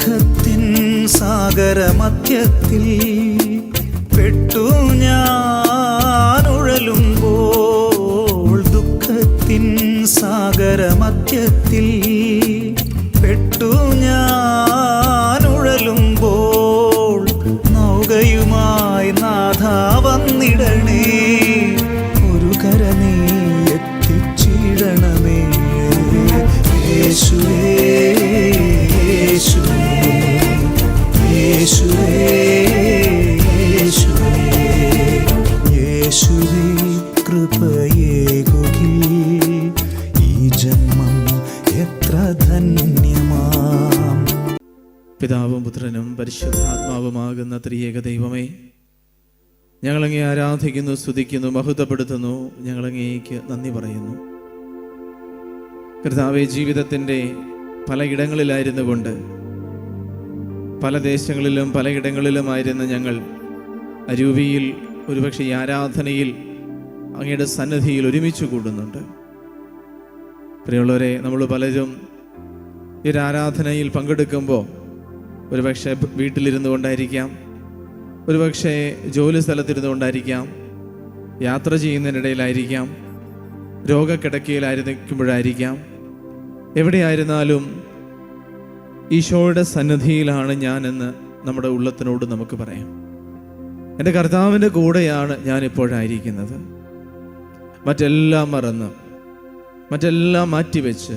ദുഃഖത്തിൻ സാഗരമധ്യത്തിൽ പെട്ടു ഞാൻ ഉഴലുമ്പോൾ, ദുഃഖത്തിൻ സാഗരമധ്യത്തിൽ പെട്ടു ഞാൻ ഉഴലുമ്പോൾ, നൗകയുമായി നാഥ വന്നിടണേ, ഒരു കര നീ എത്തിച്ചിടണമേ. യേശുവേ യേശുവേ യേശുവേ യേശുവേ യേശുവേ കൃപയേകുകിൽ ഈ ജന്മം എത്ര ധന്യമാം. പിതാവും പുത്രനും പരിശുദ്ധാത്മാവുമാകുന്ന ത്രിയേക ദൈവമേ, ഞങ്ങളങ്ങേ ആരാധിക്കുന്നു, സ്തുതിക്കുന്നു, മഹത്വപ്പെടുത്തുന്നു. ഞങ്ങളങ്ങേക്ക് നന്ദി പറയുന്നു. കർത്താവേ, ജീവിതത്തിൻ്റെ പലയിടങ്ങളിലായിരുന്നു കൊണ്ട്, പല ദേശങ്ങളിലും പലയിടങ്ങളിലുമായിരുന്ന ഞങ്ങൾ അരൂപിയിൽ ഒരുപക്ഷെ ഈ ആരാധനയിൽ അങ്ങയുടെ സന്നിധിയിൽ ഒരുമിച്ച് കൂടുന്നുണ്ട്. പ്രിയമുള്ളവരെ, നമ്മൾ പലരും ഈ ഒരു ആരാധനയിൽ പങ്കെടുക്കുമ്പോൾ ഒരുപക്ഷെ വീട്ടിലിരുന്നു കൊണ്ടായിരിക്കാം, ഒരുപക്ഷെ ജോലി സ്ഥലത്തിരുന്നു കൊണ്ടായിരിക്കാം, യാത്ര ചെയ്യുന്നതിനിടയിലായിരിക്കാം, രോഗക്കിടക്കയിലായിരിക്കുമ്പോഴായിരിക്കാം, എവിടെയായിരുന്നാലും ഈശോയുടെ സന്നിധിയിലാണ് ഞാനെന്ന് നമ്മുടെ ഉള്ളത്തിനോട് നമുക്ക് പറയാം. എൻ്റെ കർത്താവിൻ്റെ കൂടെയാണ് ഞാനിപ്പോഴായിരിക്കുന്നത്. മറ്റെല്ലാം മറന്ന്, മറ്റെല്ലാം മാറ്റിവെച്ച്,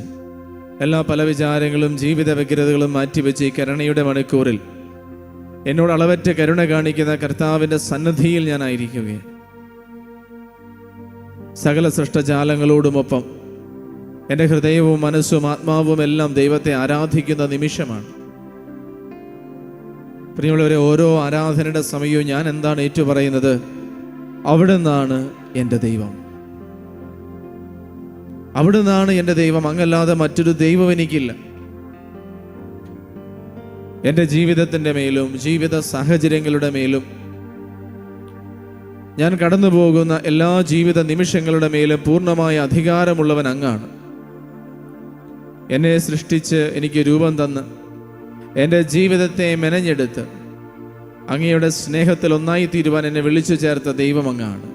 എല്ലാ പല വിചാരങ്ങളും ജീവിത വ്യഗ്രതകളും മാറ്റിവെച്ച് ഈ കരുണയുടെ മണിക്കൂറിൽ എന്നോട് അളവറ്റ കരുണ കാണിക്കുന്ന കർത്താവിൻ്റെ സന്നിധിയിൽ ഞാനായിരിക്കുകയാണ്. സകല സൃഷ്ടജാലങ്ങളോടുമൊപ്പം എൻ്റെ ഹൃദയവും മനസ്സും ആത്മാവും എല്ലാം ദൈവത്തെ ആരാധിക്കുന്ന നിമിഷമാണ്. പ്രിയമുള്ളവരെ, ഓരോ ആരാധനയുടെ സമയവും ഞാൻ എന്താണ് ഏറ്റുപറയുന്നത്? അവിടെ നിന്നാണ് എൻ്റെ ദൈവം, അവിടെ നിന്നാണ് എൻ്റെ ദൈവം, അങ്ങല്ലാതെ മറ്റൊരു ദൈവം എനിക്കില്ല. എൻ്റെ ജീവിതത്തിൻ്റെ മേലും ജീവിത സാഹചര്യങ്ങളുടെ മേലും ഞാൻ കടന്നു പോകുന്ന എല്ലാ ജീവിത നിമിഷങ്ങളുടെ മേലും പൂർണ്ണമായ അധികാരമുള്ളവൻ അങ്ങാണ്. എന്നെ സൃഷ്ടിച്ച് എനിക്ക് രൂപം തന്ന് എൻ്റെ ജീവിതത്തെ മെനഞ്ഞെടുത്ത് അങ്ങയുടെ സ്നേഹത്തിൽ ഒന്നായി തീരുവാൻ എന്നെ വിളിച്ചു ചേർത്ത ദൈവം അങ്ങാണ്.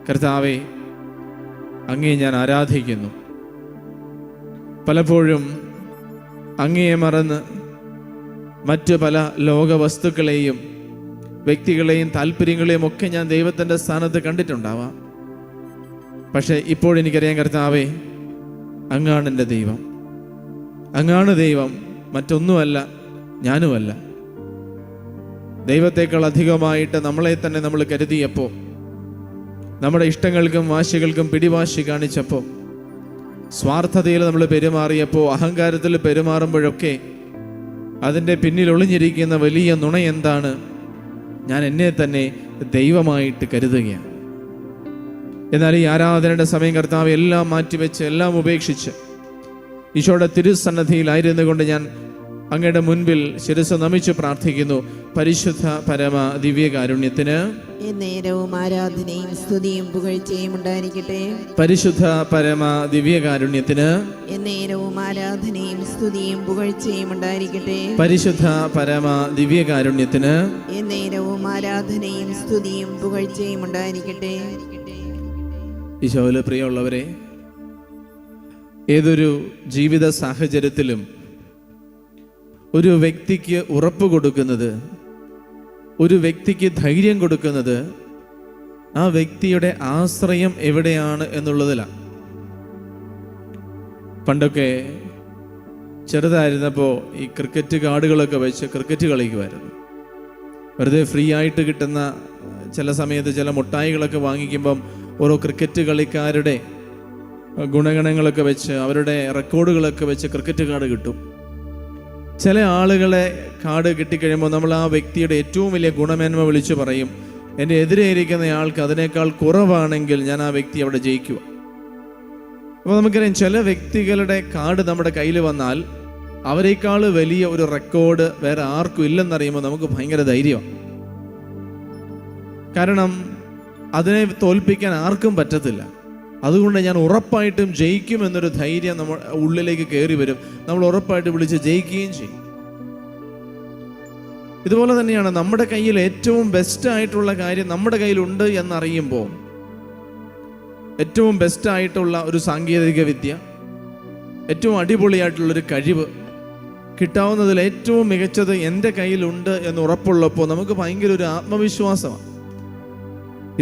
കർത്താവേ, അങ്ങയെ ഞാൻ ആരാധിക്കുന്നു. പലപ്പോഴും അങ്ങയെ മറന്ന് മറ്റു പല ലോക വസ്തുക്കളെയും വ്യക്തികളെയും താല്പര്യങ്ങളെയും ഒക്കെ ഞാൻ ദൈവത്തിൻ്റെ സ്ഥാനത്ത് കണ്ടിട്ടുണ്ടാവാം. പക്ഷേ ഇപ്പോഴെനിക്കറിയാം, കർത്താവേ, അങ്ങാണ് എൻ്റെ ദൈവം, അങ്ങാണ് ദൈവം, മറ്റൊന്നുമല്ല, ഞാനുമല്ല. ദൈവത്തെക്കാൾ അധികമായിട്ട് നമ്മളെ തന്നെ നമ്മൾ കരുതിയപ്പോൾ, നമ്മുടെ ഇഷ്ടങ്ങൾക്കും വാശികൾക്കും പിടിവാശി കാണിച്ചപ്പോൾ, സ്വാർത്ഥതയിൽ നമ്മൾ പെരുമാറിയപ്പോൾ, അഹങ്കാരത്തിൽ പെരുമാറുമ്പോഴൊക്കെ അതിൻ്റെ പിന്നിൽ ഒളിഞ്ഞിരിക്കുന്ന വലിയ നുണ എന്താണ്? ഞാൻ എന്നെ തന്നെ ദൈവമായിട്ട് കരുതുകയാണ്. എന്നാൽ ഈ ആരാധനയുടെ സമയം കർത്താവ് എല്ലാം മാറ്റിവെച്ച്, എല്ലാം ഉപേക്ഷിച്ച് ഈശോയുടെ തിരുസന്നിധിയിലായിരുന്നു കൊണ്ട് ഞാൻ അങ്ങയുടെ മുൻപിൽ ശിരസ്സ് നമിച്ച് പ്രാർത്ഥിക്കുന്നു. പരിശുദ്ധ പരമ ദിവ്യകാരുണ്യത്തിന് എന്നേരവും ആരാധനയും സ്തുതിയും പുകഴ്ചയും ഉണ്ടായിരിക്കട്ടെ. പരിശുദ്ധ പരമ ദിവ്യകാരുണ്യത്തിന് എന്നേരവും ആരാധനയും സ്തുതിയും പുകഴ്ചയും ഉണ്ടായിരിക്കട്ടെ. പരിശുദ്ധ പരമ ദിവ്യകാരുണ്യത്തിന് എന്നേരവും ആരാധനയും സ്തുതിയും പുകഴ്ചയും ഉണ്ടായിരിക്കട്ടെ. ഈശോയിലെ പ്രിയമുള്ളവരെ, ഏതൊരു ജീവിത സാഹചര്യത്തിലും ഒരു വ്യക്തിക്ക് ഉറപ്പ് കൊടുക്കുന്നത്, ഒരു വ്യക്തിക്ക് ധൈര്യം കൊടുക്കുന്നത് ആ വ്യക്തിയുടെ ആശ്രയം എവിടെയാണ് എന്നുള്ളതിലാണ്. പണ്ടൊക്കെ ചെറുതായിരുന്നപ്പോൾ ഈ ക്രിക്കറ്റ് കാർഡുകളൊക്കെ വെച്ച് ക്രിക്കറ്റ് കളിക്കുമായിരുന്നു. വെറുതെ ഫ്രീ ആയിട്ട് കിട്ടുന്ന ചില സമയത്ത് ചില മുട്ടായികളൊക്കെ വാങ്ങിക്കുമ്പം ഓരോ ക്രിക്കറ്റ് കളിക്കാരുടെ ഗുണഗണങ്ങളൊക്കെ വെച്ച്, അവരുടെ റെക്കോർഡുകളൊക്കെ വെച്ച് ക്രിക്കറ്റ് കാർഡ് കിട്ടും. ചില ആളുകളെ കാർഡ് കിട്ടിക്കഴിയുമ്പോൾ നമ്മൾ ആ വ്യക്തിയുടെ ഏറ്റവും വലിയ ഗുണമേന്മ വിളിച്ചു പറയും. എൻ്റെ എതിരെ ഇരിക്കുന്ന ആൾക്ക് അതിനേക്കാൾ കുറവാണെങ്കിൽ ഞാൻ ആ വ്യക്തി അവിടെ ജയിക്കുക. അപ്പോൾ നമുക്കറിയാം, ചില വ്യക്തികളുടെ കാർഡ് നമ്മുടെ കയ്യിൽ വന്നാൽ അവരെക്കാൾ വലിയ ഒരു റെക്കോർഡ് വേറെ ആർക്കും ഇല്ലെന്നറിയുമ്പോൾ നമുക്ക് ഭയങ്കര ധൈര്യമാണ്. കാരണം അതിനെ തോൽപ്പിക്കാൻ ആർക്കും പറ്റത്തില്ല. അതുകൊണ്ട് ഞാൻ ഉറപ്പായിട്ടും ജയിക്കുമെന്നൊരു ധൈര്യം നമ്മൾ ഉള്ളിലേക്ക് കയറി വരും. നമ്മൾ ഉറപ്പായിട്ട് വിളിച്ച് ജയിക്കുകയും ചെയ്യും. ഇതുപോലെ തന്നെയാണ് നമ്മുടെ കയ്യിൽ ഏറ്റവും ബെസ്റ്റായിട്ടുള്ള കാര്യം നമ്മുടെ കയ്യിലുണ്ട് എന്നറിയുമ്പോൾ, ഏറ്റവും ബെസ്റ്റായിട്ടുള്ള ഒരു സാങ്കേതിക വിദ്യ, ഏറ്റവും അടിപൊളിയായിട്ടുള്ളൊരു കഴിവ്, കിട്ടാവുന്നതിൽ ഏറ്റവും മികച്ചത് എൻ്റെ കയ്യിലുണ്ട് എന്ന് ഉറപ്പുള്ളപ്പോൾ നമുക്ക് ഭയങ്കര ഒരു ആത്മവിശ്വാസമാണ്.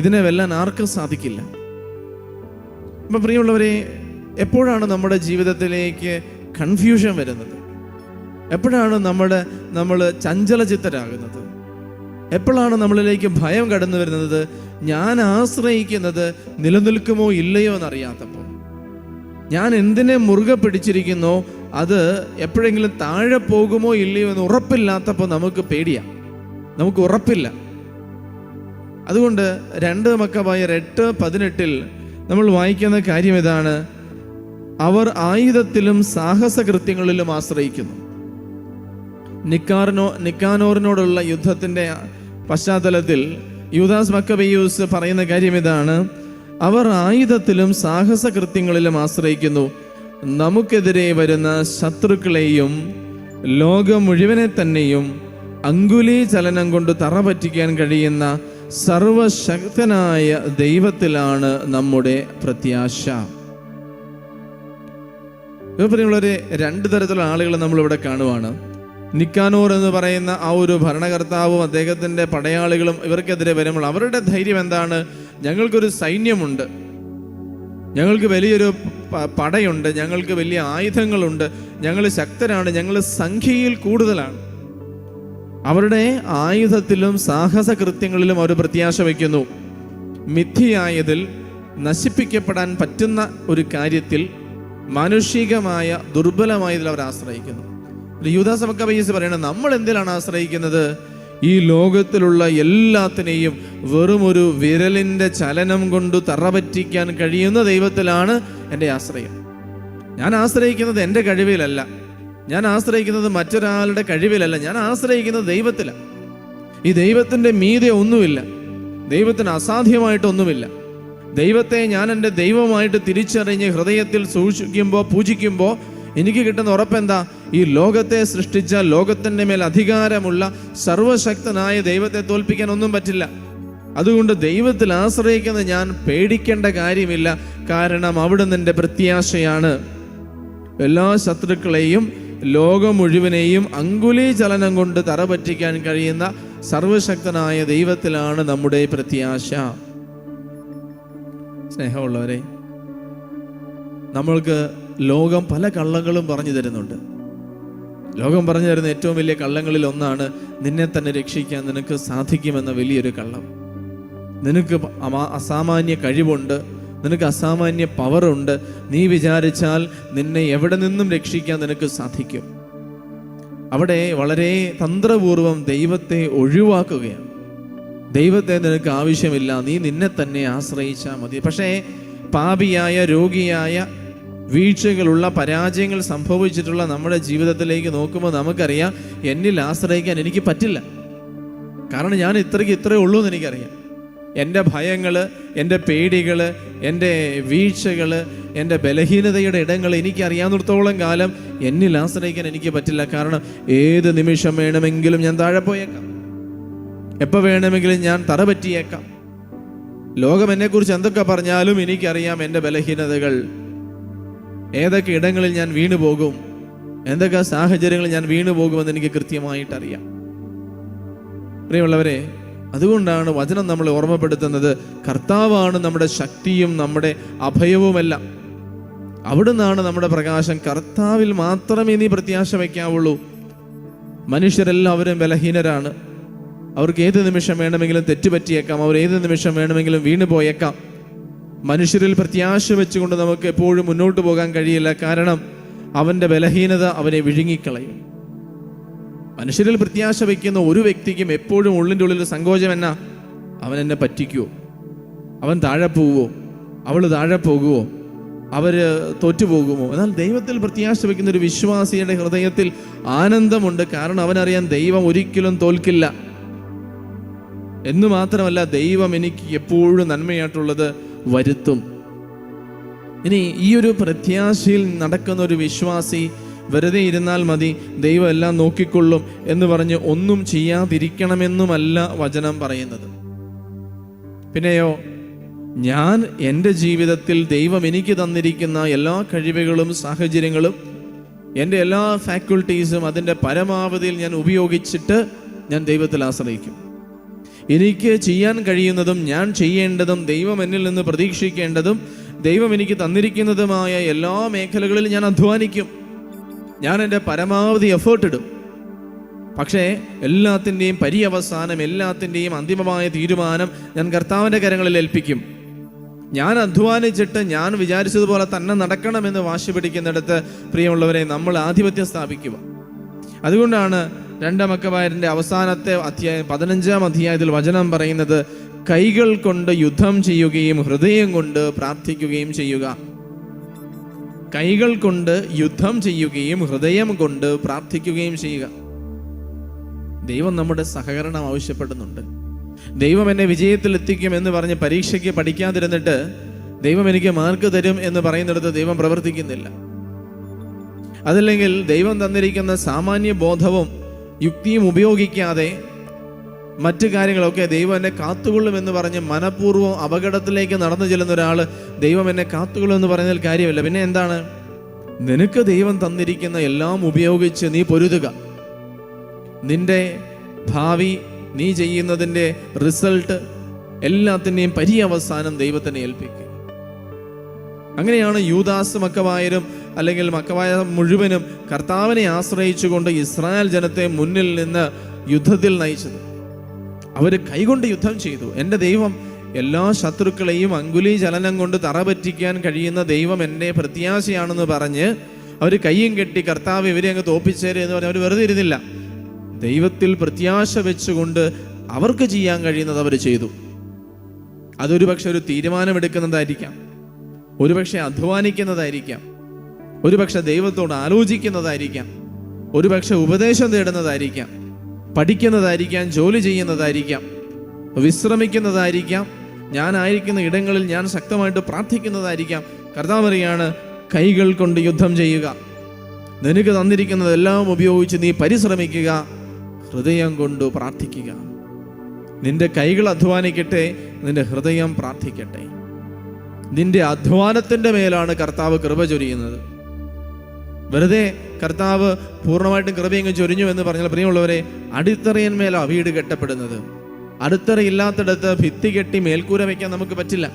ഇതിനെ വെല്ലാൻ ആർക്കും സാധിക്കില്ല. അപ്പം പ്രിയമുള്ളവരെ, എപ്പോഴാണ് നമ്മുടെ ജീവിതത്തിലേക്ക് കൺഫ്യൂഷൻ വരുന്നത്? എപ്പോഴാണ് നമ്മൾ ചഞ്ചലചിത്തരാകുന്നത്? എപ്പോഴാണ് നമ്മളിലേക്ക് ഭയം കടന്നു വരുന്നത്? ഞാൻ ആശ്രയിക്കുന്നത് നിലനിൽക്കുമോ ഇല്ലയോ എന്നറിയാത്തപ്പോൾ, ഞാൻ എന്തിനെ മുറുകെ പിടിച്ചിരിക്കുന്നോ അത് എപ്പോഴെങ്കിലും താഴെ പോകുമോ ഇല്ലയോ എന്ന് ഉറപ്പില്ലാത്തപ്പോൾ നമുക്ക് പേടിയാണ്, നമുക്ക് ഉറപ്പില്ല. അതുകൊണ്ട് 2 മക്കബായർ 8:18 നമ്മൾ വായിക്കുന്ന കാര്യം ഇതാണ്: അവർ ആയുധത്തിലും സാഹസകൃത്യങ്ങളിലും ആശ്രയിക്കുന്നു. നിക്കാനോറിനോടുള്ള യുദ്ധത്തിന്റെ പശ്ചാത്തലത്തിൽ യൂദാസ് മക്കബെയൂസ് പറയുന്ന കാര്യം ഇതാണ്: അവർ ആയുധത്തിലും സാഹസകൃത്യങ്ങളിലും ആശ്രയിക്കുന്നു. നമുക്കെതിരെ വരുന്ന ശത്രുക്കളെയും ലോകം മുഴുവനെ തന്നെയും അങ്കുലി ചലനം കൊണ്ട് തറ പറ്റിക്കാൻ കഴിയുന്ന സർവശക്തനായ ദൈവത്തിലാണ് നമ്മുടെ പ്രത്യാശ. പ്രിയമുള്ളവരെ, 2 തരത്തിലുള്ള ആളുകളെ നമ്മളിവിടെ കാണുവാണ്. നിക്കാനോർ എന്ന് പറയുന്ന ആ ഒരു ഭരണകർത്താവും അദ്ദേഹത്തിൻ്റെ പടയാളികളും ഇവർക്കെതിരെ വരുമ്പോൾ അവരുടെ ധൈര്യം എന്താണ്? ഞങ്ങൾക്കൊരു സൈന്യമുണ്ട്, ഞങ്ങൾക്ക് വലിയൊരു പടയുണ്ട്, ഞങ്ങൾക്ക് വലിയ ആയുധങ്ങളുണ്ട്, ഞങ്ങൾ ശക്തരാണ്, ഞങ്ങൾ സംഖ്യയിൽ കൂടുതലാണ്. അവരുടെ ആയുധത്തിലും സാഹസകൃത്യങ്ങളിലും അവർ പ്രത്യാശ വയ്ക്കുന്നു. മിഥ്യയായതിൽ, നശിപ്പിക്കപ്പെടാൻ പറ്റുന്ന ഒരു കാര്യത്തിൽ, മാനുഷികമായ ദുർബലമായതിൽ അവർ ആശ്രയിക്കുന്നു. യൂദാസ് മക്കബെയൂസ് പറയുന്നത്, നമ്മൾ എന്തിലാണ് ആശ്രയിക്കുന്നത്? ഈ ലോകത്തിലുള്ള എല്ലാത്തിനെയും വെറും ഒരു വിരലിൻ്റെ ചലനം കൊണ്ട് തറപറ്റിക്കാൻ കഴിയുന്ന ദൈവത്തിലാണ് എൻ്റെ ആശ്രയം. ഞാൻ ആശ്രയിക്കുന്നത് എൻ്റെ കഴിവിലല്ല, ഞാൻ ആശ്രയിക്കുന്നത് മറ്റൊരാളുടെ കഴിവിലല്ല, ഞാൻ ആശ്രയിക്കുന്നത് ദൈവത്തിലാണ്. ഈ ദൈവത്തിൻ്റെ മീതെ ഒന്നുമില്ല, ദൈവത്തിന് അസാധ്യമായിട്ടൊന്നുമില്ല. ദൈവത്തെ ഞാൻ എൻ്റെ ദൈവമായിട്ട് തിരിച്ചറിഞ്ഞ് ഹൃദയത്തിൽ സൂക്ഷിക്കുമ്പോൾ, പൂജിക്കുമ്പോൾ എനിക്ക് കിട്ടുന്ന ഉറപ്പെന്താ? ഈ ലോകത്തെ സൃഷ്ടിച്ച, ലോകത്തിൻ്റെ മേൽ അധികാരമുള്ള സർവശക്തനായ ദൈവത്തെ തോൽപ്പിക്കാൻ ഒന്നും പറ്റില്ല. അതുകൊണ്ട് ദൈവത്തിൽ ആശ്രയിക്കുന്ന ഞാൻ പേടിക്കേണ്ട കാര്യമില്ല. കാരണം അവിടുന്ന് എൻ്റെ പ്രത്യാശയാണ്. എല്ലാ ശത്രുക്കളെയും ലോകം മുഴുവനെയും അങ്കുലി ചലനം കൊണ്ട് തറ പറ്റിക്കാൻ കഴിയുന്ന സർവശക്തനായ ദൈവത്തിലാണ് നമ്മുടെ പ്രത്യാശ. സ്നേഹമുള്ളവരെ, നമ്മൾക്ക് ലോകം പല കള്ളങ്ങളും പറഞ്ഞു തരുന്നുണ്ട്. ലോകം പറഞ്ഞു തരുന്ന ഏറ്റവും വലിയ കള്ളങ്ങളിൽ ഒന്നാണ് നിന്നെ തന്നെ രക്ഷിക്കാൻ നിനക്ക് സാധിക്കുമെന്ന വലിയൊരു കള്ളം. നിനക്ക് അസാമാന്യ കഴിവുണ്ട്, നിനക്ക് അസാമാന്യ പവറുണ്ട്, നീ വിചാരിച്ചാൽ നിന്നെ എവിടെ നിന്നും രക്ഷിക്കാൻ നിനക്ക് സാധിക്കും. അവിടെ വളരെ തന്ത്രപൂർവം ദൈവത്തെ ഒഴിവാക്കുകയാണ്. ദൈവത്തെ നിനക്ക് ആവശ്യമില്ല, നീ നിന്നെ തന്നെ ആശ്രയിച്ചാൽ മതി. പക്ഷേ പാപിയായ, രോഗിയായ, വീഴ്ചകളുള്ള, പരാജയങ്ങൾ സംഭവിച്ചിട്ടുള്ള നമ്മുടെ ജീവിതത്തിലേക്ക് നോക്കുമ്പോൾ നമുക്കറിയാം, എന്നിൽ ആശ്രയിക്കാൻ എനിക്ക് പറ്റില്ല. കാരണം ഞാൻ ഇത്രയേ ഉള്ളൂ എന്ന് എനിക്കറിയാം. എൻ്റെ ഭയങ്ങൾ, എൻ്റെ പേടികൾ, എൻ്റെ വീഴ്ചകൾ, എൻ്റെ ബലഹീനതയുടെ ഇടങ്ങൾ എനിക്കറിയാവുന്നിടത്തോളം കാലം എന്നിൽ ആശ്രയിക്കാൻ എനിക്ക് പറ്റില്ല. കാരണം ഏത് നിമിഷം വേണമെങ്കിലും ഞാൻ താഴെ പോയേക്കാം, എപ്പോൾ വേണമെങ്കിലും ഞാൻ തറ പറ്റിയേക്കാം. ലോകം എന്നെക്കുറിച്ച് എന്തൊക്കെ പറഞ്ഞാലും എനിക്കറിയാം എൻ്റെ ബലഹീനതകൾ, ഏതൊക്കെ ഇടങ്ങളിൽ ഞാൻ വീണു പോകും, എന്തൊക്കെ സാഹചര്യങ്ങളിൽ ഞാൻ വീണു പോകുമെന്ന് എനിക്ക് കൃത്യമായിട്ടറിയാം. പ്രിയമുള്ളവരെ, അതുകൊണ്ടാണ് വചനം നമ്മളെ ഓർമ്മപ്പെടുത്തുന്നത്, കർത്താവാണ് നമ്മുടെ ശക്തിയും നമ്മുടെ അഭയവുമെല്ലാം. അവിടുന്നാണ് നമ്മുടെ പ്രകാശം. കർത്താവിൽ മാത്രമേ നീ പ്രത്യാശ വയ്ക്കാവുള്ളൂ. മനുഷ്യരെല്ലാവരും ബലഹീനരാണ്. അവർക്ക് ഏത് നിമിഷം വേണമെങ്കിലും തെറ്റുപറ്റിയേക്കാം, അവർ ഏത് നിമിഷം വേണമെങ്കിലും വീണു പോയേക്കാം. മനുഷ്യരിൽ പ്രത്യാശ വെച്ചുകൊണ്ട് നമുക്ക് എപ്പോഴും മുന്നോട്ട് പോകാൻ കഴിയില്ല. കാരണം അവൻ്റെ ബലഹീനത അവനെ വിഴുങ്ങിക്കളയും. മനുഷ്യരിൽ പ്രത്യാശ വയ്ക്കുന്ന ഒരു വ്യക്തിക്കും എപ്പോഴും ഉള്ളിൻ്റെ ഉള്ളിൽ സങ്കോചം എന്നാ? അവൻ എന്നെ പറ്റിക്കുവോ, അവൻ താഴെ പോവുമോ, അവൾ താഴെ പോകുമോ, അവർ തോറ്റുപോകുമോ? എന്നാൽ ദൈവത്തിൽ പ്രത്യാശ വയ്ക്കുന്ന ഒരു വിശ്വാസിയുടെ ഹൃദയത്തിൽ ആനന്ദമുണ്ട്. കാരണം അവനറിയാൻ ദൈവം ഒരിക്കലും തോൽക്കില്ല എന്ന് മാത്രമല്ല, ദൈവം എനിക്ക് എപ്പോഴും നന്മയായിട്ടുള്ളത് വരുത്തും. ഇനി ഈ ഒരു പ്രത്യാശയിൽ നടക്കുന്ന ഒരു വിശ്വാസി വെറുതെ ഇരുന്നാൽ മതി, ദൈവം എല്ലാം നോക്കിക്കൊള്ളും എന്ന് പറഞ്ഞ് ഒന്നും ചെയ്യാതിരിക്കണമെന്നുമല്ല വചനം പറയുന്നത്. പിന്നെയോ, ഞാൻ എൻ്റെ ജീവിതത്തിൽ ദൈവം എനിക്ക് തന്നിരിക്കുന്ന എല്ലാ കഴിവുകളും സാഹചര്യങ്ങളും എൻ്റെ എല്ലാ ഫാക്കൽറ്റീസും അതിൻ്റെ പരമാവധിയിൽ ഞാൻ ഉപയോഗിച്ചിട്ട് ഞാൻ ദൈവത്തിൽ ആശ്രയിക്കും. എനിക്ക് ചെയ്യാൻ കഴിയുന്നതും ഞാൻ ചെയ്യേണ്ടതും ദൈവം എന്നിൽ നിന്ന് പ്രതീക്ഷിക്കേണ്ടതും ദൈവം എനിക്ക് തന്നിരിക്കുന്നതുമായ എല്ലാ മേഖലകളിലും ഞാൻ അധ്വാനിക്കും. ഞാൻ എൻ്റെ പരമാവധി എഫേർട്ട് ഇടും. പക്ഷേ എല്ലാത്തിൻ്റെയും പര്യവസാനം, എല്ലാത്തിൻ്റെയും അന്തിമമായ തീരുമാനം ഞാൻ കർത്താവിൻ്റെ കരങ്ങളിൽ ഏൽപ്പിക്കും. ഞാൻ അധ്വാനിച്ചിട്ട് ഞാൻ വിചാരിച്ചതുപോലെ തന്നെ നടക്കണമെന്ന് വാശി പിടിക്കുന്നിടത്ത് പ്രിയമുള്ളവരെ, നമ്മൾ ആധിപത്യം സ്ഥാപിക്കുക. അതുകൊണ്ടാണ് 2 മക്കബായരുടെ അവസാനത്തെ അധ്യായം 15-ാം അധ്യായത്തിൽ വചനം പറയുന്നത്, കൈകൾ കൊണ്ട് യുദ്ധം ചെയ്യുകയും ഹൃദയം കൊണ്ട് പ്രാർത്ഥിക്കുകയും ചെയ്യുക. കൈകൾ കൊണ്ട് യുദ്ധം ചെയ്യുകയും ഹൃദയം കൊണ്ട് പ്രാർത്ഥിക്കുകയും ചെയ്യുക. ദൈവം നമ്മുടെ സഹകരണം ആവശ്യപ്പെടുന്നുണ്ട്. ദൈവം എന്നെ വിജയത്തിൽ എത്തിക്കും എന്ന് പറഞ്ഞ് പരീക്ഷയ്ക്ക് പഠിക്കാതിരുന്നിട്ട് ദൈവം എനിക്ക് മാർക്ക് തരും എന്ന് പറയുന്നിടത്ത് ദൈവം പ്രവർത്തിക്കുന്നില്ല. അതല്ലെങ്കിൽ ദൈവം തന്നിരിക്കുന്ന സാമാന്യ ബോധവും യുക്തിയും ഉപയോഗിക്കാതെ മറ്റു കാര്യങ്ങളൊക്കെ ദൈവം എന്നെ കാത്തുകൊള്ളും എന്ന് പറഞ്ഞ് മനഃപൂർവ്വം അപകടത്തിലേക്ക് നടന്നു ചെല്ലുന്ന ഒരാൾ ദൈവം എന്നെ കാത്തുകൊള്ളും എന്ന് പറയുന്നതിൽ കാര്യമില്ല. പിന്നെ എന്താണ്? നിനക്ക് ദൈവം തന്നിരിക്കുന്ന എല്ലാം ഉപയോഗിച്ച് നീ പൊരുതുക. നിന്റെ ഭാവി, നീ ചെയ്യുന്നതിൻ്റെ റിസൾട്ട്, എല്ലാത്തിൻ്റെയും പര്യവസാനം ദൈവത്തിനെ ഏൽപ്പിക്കുക. അങ്ങനെയാണ് യൂദാസ് മക്കബായരും അല്ലെങ്കിൽ മക്കബായ മുഴുവനും കർത്താവിനെ ആശ്രയിച്ചുകൊണ്ട് ഇസ്രായേൽ ജനത്തെ മുന്നിൽ നിന്ന് യുദ്ധത്തിൽ നയിച്ചത്. അവർ കൈകൊണ്ട് യുദ്ധം ചെയ്തു. എൻ്റെ ദൈവം എല്ലാ ശത്രുക്കളെയും അങ്കുലി ചലനം കൊണ്ട് തറപറ്റിക്കാൻ കഴിയുന്ന ദൈവം എൻ്റെ പ്രത്യാശയാണെന്ന് പറഞ്ഞ് അവർ കയ്യും കെട്ടി കർത്താവ് ഇവരെ അങ്ങ് തോപ്പിച്ചേരെ എന്ന് പറഞ്ഞ് അവർ വെറുതെ ഇരുന്നില്ല. ദൈവത്തിൽ പ്രത്യാശ വെച്ചുകൊണ്ട് അവർക്ക് ചെയ്യാൻ കഴിയുന്നത് അവർ ചെയ്തു. അതൊരു പക്ഷെ ഒരു തീരുമാനമെടുക്കുന്നതായിരിക്കാം, ഒരുപക്ഷെ അധ്വാനിക്കുന്നതായിരിക്കാം, ഒരുപക്ഷെ ദൈവത്തോട് ആലോചിക്കുന്നതായിരിക്കാം, ഒരുപക്ഷെ ഉപദേശം തേടുന്നതായിരിക്കാം, പഠിക്കുന്നതായിരിക്കാം, ജോലി ചെയ്യുന്നതായിരിക്കാം, വിശ്രമിക്കുന്നതായിരിക്കാം, ഞാനായിരിക്കുന്ന ഇടങ്ങളിൽ ഞാൻ ശക്തമായിട്ട് പ്രാർത്ഥിക്കുന്നതായിരിക്കാം. കർത്താവ് പറയാണ്, കൈകൾ കൊണ്ട് യുദ്ധം ചെയ്യുക. നിനക്ക് തന്നിരിക്കുന്നതെല്ലാം ഉപയോഗിച്ച് നീ പരിശ്രമിക്കുക, ഹൃദയം കൊണ്ട് പ്രാർത്ഥിക്കുക. നിന്റെ കൈകൾ അധ്വാനിക്കട്ടെ, നിന്റെ ഹൃദയം പ്രാർത്ഥിക്കട്ടെ. നിന്റെ അധ്വാനത്തിൻ്റെ മേലാണ് കർത്താവ് കൃപ ചൊരിയുന്നത്. വെറുതെ കർത്താവ് പൂർണ്ണമായിട്ടും കൃപയങ്ങ് ചൊരിഞ്ഞു എന്ന് പറഞ്ഞാൽ പ്രിയമുള്ളവരെ, അടിത്തറയന്മേലാണ് വീട് കെട്ടപ്പെടുന്നത്. അടിത്തറയില്ലാത്തിടത്ത് ഭിത്തി കെട്ടി മേൽക്കൂര വയ്ക്കാൻ നമുക്ക് പറ്റില്ല.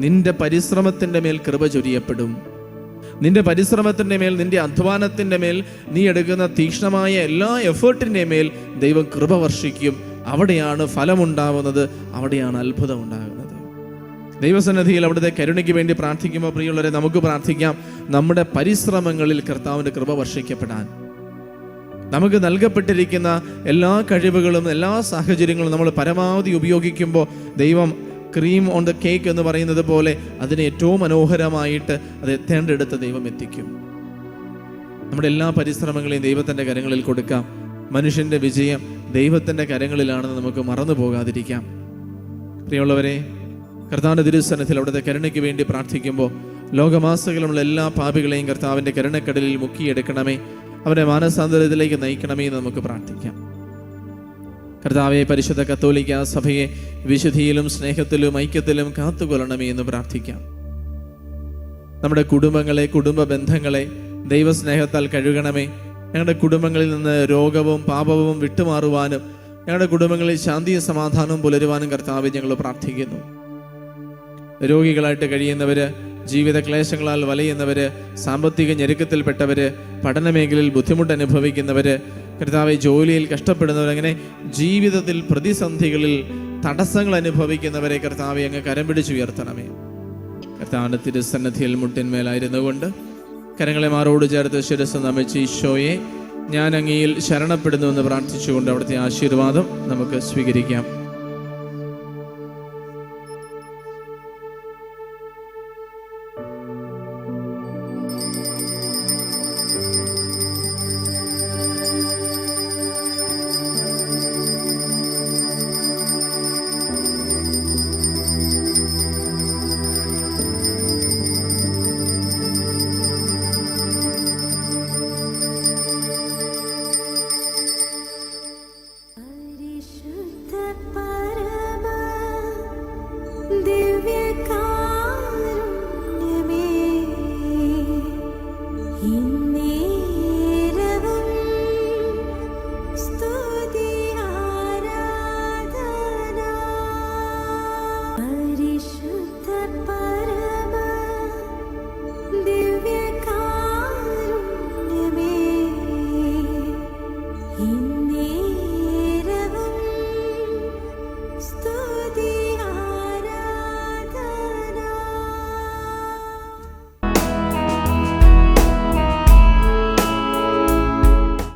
നിന്റെ പരിശ്രമത്തിൻ്റെ മേൽ കൃപ ചൊരിയപ്പെടും. നിന്റെ പരിശ്രമത്തിൻ്റെ മേൽ, നിന്റെ അധ്വാനത്തിൻ്റെ മേൽ, നീ എടുക്കുന്ന തീക്ഷ്ണമായ എല്ലാ എഫേർട്ടിൻ്റെ മേൽ ദൈവം കൃപ വർഷിക്കും. അവിടെയാണ് ഫലമുണ്ടാവുന്നത്, അവിടെയാണ് അത്ഭുതം ഉണ്ടാകുന്നത്. ദൈവസന്നിധിയിൽ അവിടുത്തെ കരുണയ്ക്ക് വേണ്ടി പ്രാർത്ഥിക്കുമ്പോൾ പ്രിയമുള്ളവരെ, നമുക്ക് പ്രാർത്ഥിക്കാം, നമ്മുടെ പരിശ്രമങ്ങളിൽ കർത്താവിൻ്റെ കൃപ വർഷിക്കപ്പെടാൻ. നമുക്ക് നൽകപ്പെട്ടിരിക്കുന്ന എല്ലാ കഴിവുകളും എല്ലാ സാഹചര്യങ്ങളും നമ്മൾ പരമാവധി ഉപയോഗിക്കുമ്പോൾ ദൈവം ക്രീം ഓൺ ദ കേക്ക് എന്ന് പറയുന്നത് പോലെ അതിനെ ഏറ്റവും മനോഹരമായിട്ട് അത് എത്തേണ്ടടുത്ത് ദൈവം എത്തിക്കും. നമ്മുടെ എല്ലാ പരിശ്രമങ്ങളെയും ദൈവത്തിൻ്റെ കരങ്ങളിൽ കൊടുക്കാം. മനുഷ്യൻ്റെ വിജയം ദൈവത്തിൻ്റെ കരങ്ങളിലാണെന്ന് നമുക്ക് മറന്നു പോകാതിരിക്കാം. പ്രിയമുള്ളവരെ, കർത്താവിൻ്റെ തിരുസന്നിധിയിൽ അവിടുത്തെ കരുണയ്ക്ക് വേണ്ടി പ്രാർത്ഥിക്കുമ്പോൾ ലോകമാസകളുള്ള എല്ലാ പാപികളെയും കർത്താവിൻ്റെ കരുണക്കടലിൽ മുക്കിയെടുക്കണമേ, അവരെ മാനസാന്തരത്തിലേക്ക് നയിക്കണമേ എന്ന് നമുക്ക് പ്രാർത്ഥിക്കാം. കർത്താവെ, പരിശുദ്ധ കത്തോലിക്ക സഭയെ വിശുദ്ധിയിലും സ്നേഹത്തിലും ഐക്യത്തിലും കാത്തുകൊള്ളണമേ എന്ന് പ്രാർത്ഥിക്കാം. നമ്മുടെ കുടുംബങ്ങളെ, കുടുംബ ബന്ധങ്ങളെ ദൈവസ്നേഹത്താൽ കഴുകണമേ. ഞങ്ങളുടെ കുടുംബങ്ങളിൽ നിന്ന് രോഗവും പാപവും വിട്ടുമാറുവാനും ഞങ്ങളുടെ കുടുംബങ്ങളിൽ ശാന്തിയും സമാധാനവും പുലരുവാനും കർത്താവെ ഞങ്ങൾ പ്രാർത്ഥിക്കുന്നു. രോഗികളായിട്ട് കഴിയുന്നവര്, ജീവിത ക്ലേശങ്ങളാൽ വലയുന്നവര്, സാമ്പത്തിക ഞെരുക്കത്തിൽപ്പെട്ടവര്, പഠന മേഖലയിൽ ബുദ്ധിമുട്ട് അനുഭവിക്കുന്നവര്, കർത്താവെ ജോലിയിൽ കഷ്ടപ്പെടുന്നവർ, അങ്ങനെ ജീവിതത്തിൽ പ്രതിസന്ധികളിൽ തടസ്സങ്ങൾ അനുഭവിക്കുന്നവരെ കർത്താവെ അങ്ങ് കരം പിടിച്ചുയർത്തണമേ. കർത്താവിൻ്റെ തിരുസന്നിധിയിൽ മുട്ടിന്മേലായിരുന്നു കൊണ്ട് കരങ്ങളെ മാറോട് ചേർത്ത് ശിരസ് നമിച്ച് ഈശോയെ ഞാൻ അങ്ങയിൽ ശരണപ്പെടുന്നു എന്ന് പ്രാർത്ഥിച്ചുകൊണ്ട് അവിടുത്തെ ആശീർവാദം നമുക്ക് സ്വീകരിക്കാം.